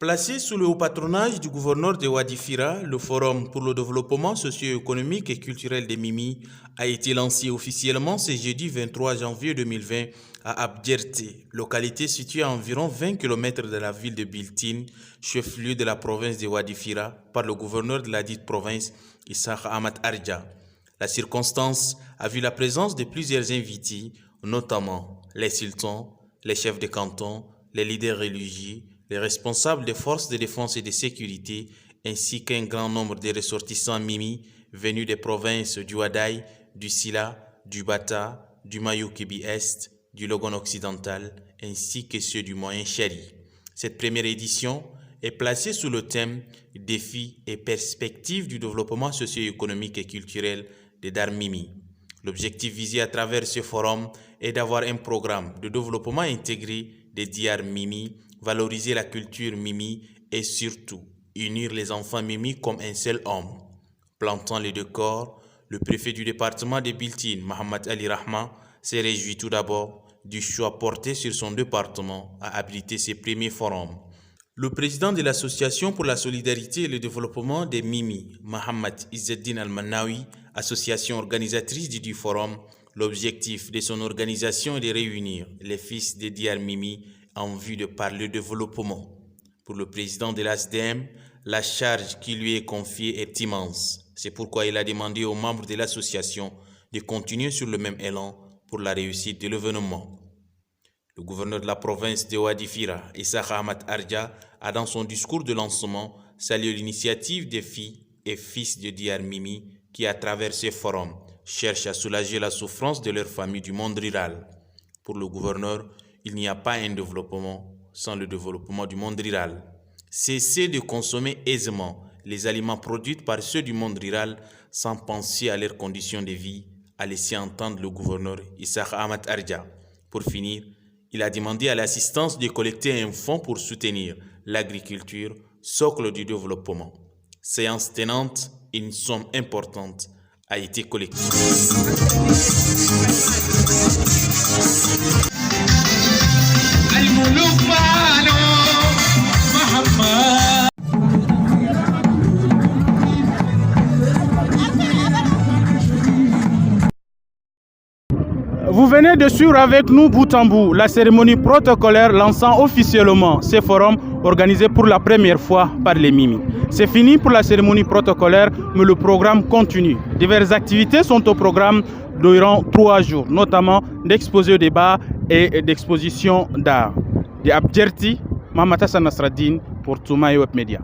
Placé sous le haut patronage du gouverneur de Wadi Fira, le Forum pour le développement socio-économique et culturel des Mimi a été lancé officiellement ce jeudi 23 janvier 2020 à Abdjerté, localité située à environ 20 km de la ville de Biltine, chef-lieu de la province de Wadi Fira, par le gouverneur de la dite province, Issa Ahmad Arja. La circonstance a vu la présence de plusieurs invités, notamment les sultans, les chefs de canton, les leaders religieux, les responsables des forces de défense et de sécurité, ainsi qu'un grand nombre de ressortissants Mimi venus des provinces du Wadaï, du Sila, du Bata, du Mayou-Kébi-Est, du Logon occidental, ainsi que ceux du Moyen Chari. Cette première édition est placée sous le thème « Défis et perspectives du développement socio-économique et culturel des Dar Mimi ». L'objectif visé à travers ce forum est d'avoir un programme de développement intégré des Diar Mimi, valoriser la culture Mimi et surtout unir les enfants Mimi comme un seul homme. Plantant les décors, le préfet du département de Biltine, Mohamed Ali Rahman, s'est réjoui tout d'abord du choix porté sur son département à abriter ses premiers forums. Le président de l'Association pour la solidarité et le développement des Mimi, Mohamed Izzeddin Al-Manawi, association organisatrice du forum, l'objectif de son organisation est de réunir les fils des Diar Mimi en vue de parler développement. Pour le président de l'ASDM, la charge qui lui est confiée est immense. C'est pourquoi il a demandé aux membres de l'association de continuer sur le même élan pour la réussite de l'événement. Le gouverneur de la province de Wadi Fira, Issa Ahmad Arja, a dans son discours de lancement salué l'initiative des filles et fils de Diar Mimi qui, à travers ce forum, cherchent à soulager la souffrance de leur famille du monde rural. Pour le gouverneur, il n'y a pas un développement sans le développement du monde rural. Cessez de consommer aisément les aliments produits par ceux du monde rural sans penser à leurs conditions de vie, a laissé entendre le gouverneur Issa Ahmad Arja. Pour finir, il a demandé à l'assistance de collecter un fonds pour soutenir l'agriculture, socle du développement. Séance tenante, une somme importante a été collectée. Vous venez de suivre avec nous bout en bout la cérémonie protocolaire lançant officiellement ce forum organisé pour la première fois par les Mimi. C'est fini pour la cérémonie protocolaire, mais le programme continue. Diverses activités sont au programme durant 3 jours, notamment d'exposés au débat et d'expositions d'art. De Abdjerté, Mamata Nasraddin pour Toumaï Web Media.